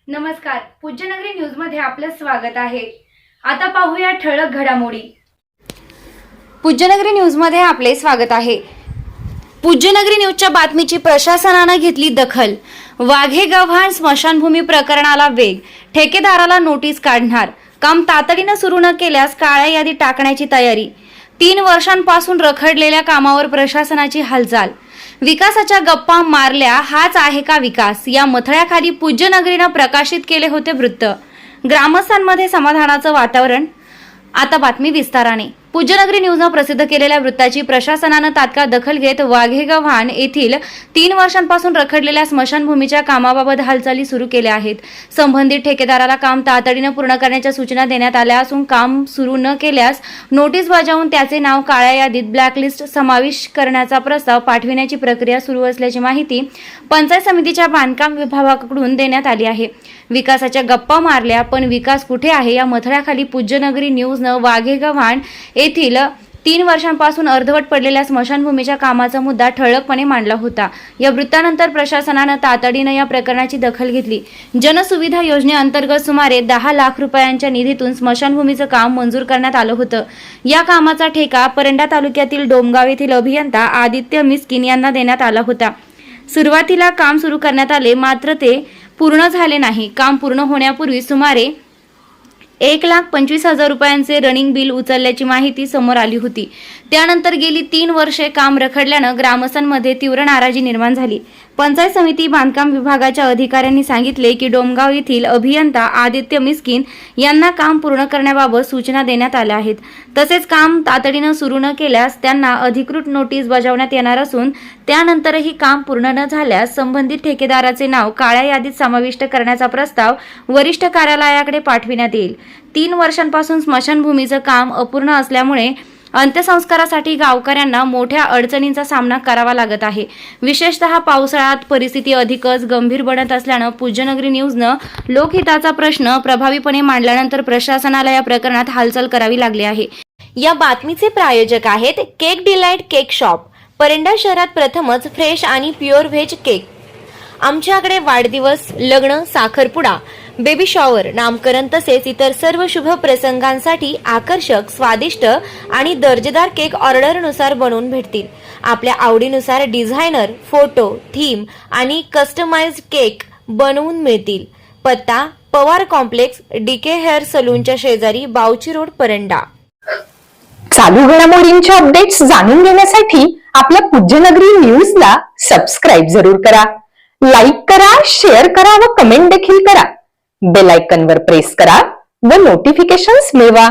नमस्कार, पूज्यनगरी न्यूज मध्ये आपलं स्वागत आहे। आता पाहूया ठळक घडामोडी। पूज्यनगरी न्यूज मध्ये आपले स्वागत आहे। पूज्यनगरी न्यूजच्या बातमीची प्रशासनाने घेतली दखल। वाघेगव्हाण स्मशानभूमी प्रकरणाला वेग, ठेकेदाराला नोटीस काढणार, काम तातडीने सुरू न केल्यास काळ्या यादीत टाकण्याची तयारी। 3 वर्षांपासून रखडलेल्या कामावर प्रशासनाची हालचाल। विकासाच्या गप्पा मारल्या, हाच आहे का विकास? या मथळ्याखाली पूज्यनगरीने प्रकाशित केले होते वृत्त। ग्रामस्थांमध्ये समाधानाचं वातावरण। आता बातमी विस्ताराने। पूज्यनगरी न्यूजने प्रसिद्ध केलेल्या वृत्ताची प्रशासनाने तात्काळ दखल घेत वाघेगव्हाण येथील 3 वर्षांपासून रखडलेल्या स्मशानभूमीच्या कामाबाबत हालचाली सुरू केल्या आहेत। संबंधित ठेकेदाराला काम तातडीने पूर्ण करण्याच्या सूचना देण्यात आल्या असून काम सुरू न केल्यास नोटीस बजावून त्याचे नाव काळ्या यादीत ब्लॅकलिस्ट समावेश करण्याचा प्रस्ताव पाठविण्याची प्रक्रिया सुरू असल्याची माहिती पंचायत समितीच्या बांधकाम विभागाकडून देण्यात आली आहे। विकासाच्या गप्पा मारल्या, पण विकास कुठे आहे? या मथळ्याखाली पूज्यनगरी न्यूजने वाघेगव्हाण येथील 3 वर्षांपासून अर्धवट पडलेल्या स्मशानभूमीच्या कामाचा मुद्दा ठळकपणे मांडला होता। या वृत्तानंतर प्रशासनाने तातडीने या प्रकरणाची दखल घेतली। जनसुविधा योजनेअंतर्गत सुमारे 10 लाख रुपयांच्या निधीतून स्मशानभूमीचं काम मंजूर करण्यात आलं होतं। या कामाचा ठेका परंडा तालुक्यातील डोमगाव येथील अभियंता आदित्य मिस्किन यांना देण्यात आला होता। सुरुवातीला काम सुरू करण्यात आले, मात्र ते पूर्ण झाले नाही। काम पूर्ण होण्यापूर्वी सुमारे 1,25,000 रुपयांचे रनिंग बिल उचलल्याची माहिती समोर आली होती। त्यानंतर गेली 3 वर्षे काम रखडल्यानं ग्रामस्थांमध्ये तीव्र नाराजी निर्माण झाली। पंचायत समिती बांधकाम विभागाच्या अधिकाऱ्यांनी सांगितले की डोमगाव येथील अभियंता आदित्य मिस्किन यांना काम पूर्ण करण्याबाबत सूचना देण्यात आल्या आहेत। तसेच काम तातडीने सुरू न केल्यास त्यांना अधिकृत नोटीस बजावण्यात येणार असून त्यानंतरही काम पूर्ण न झाल्यास संबंधित ठेकेदाराचे नाव काळ्या यादीत समाविष्ट करण्याचा प्रस्ताव वरिष्ठ कार्यालयाकडे पाठविण्यात येईल। 3 वर्षांपासून स्मशानभूमीचं काम अपूर्ण असल्यामुळे अंत्यसंस्कारासाठी गावकऱ्यांना मोठ्या अडचणींचा सामना करावा लागत आहे। विशेषतः पावसाळ्यात परिस्थिती अधिकच गंभीर बनत असल्यानं पूज्यनगरी न्यूजनं लोकहिताचा प्रश्न प्रभावीपणे मांडल्यानंतर प्रशासनाला या प्रकरणात हालचाल करावी लागली आहे। या बातमीचे प्रायोजक आहेत cake delight cake shop, Paranda शहरात प्रथमच फ्रेश आणि प्युअर व्हेज केक। आमच्याकडे वाढदिवस, लग्न, साखरपुडा, बेबी शॉवर, नामकरण तसेच इतर सर्व शुभ प्रसंगांसाठी आकर्षक, स्वादिष्ट आणि दर्जेदार केक ऑर्डरनुसार बनवून भेटतील। आपल्या आवडीनुसार डिझायनर, फोटो, थीम आणि कस्टमाइज्ड केक बनवून मिळतील। पत्ता पवार कॉम्प्लेक्स, डीके हेअर सलूनच्या शेजारी, बावची रोड, परंडा। चालू घडामोडींच्या अपडेट्स जाणून घेण्यासाठी आपल्या पूज्यनगरी न्यूजला सबस्क्राइब जरूर करा, लाईक करा, शेअर करा व कमेंट देखील करा। बेल आयकॉनवर प्रेस करा व नोटिफिकेशन्स मिळवा।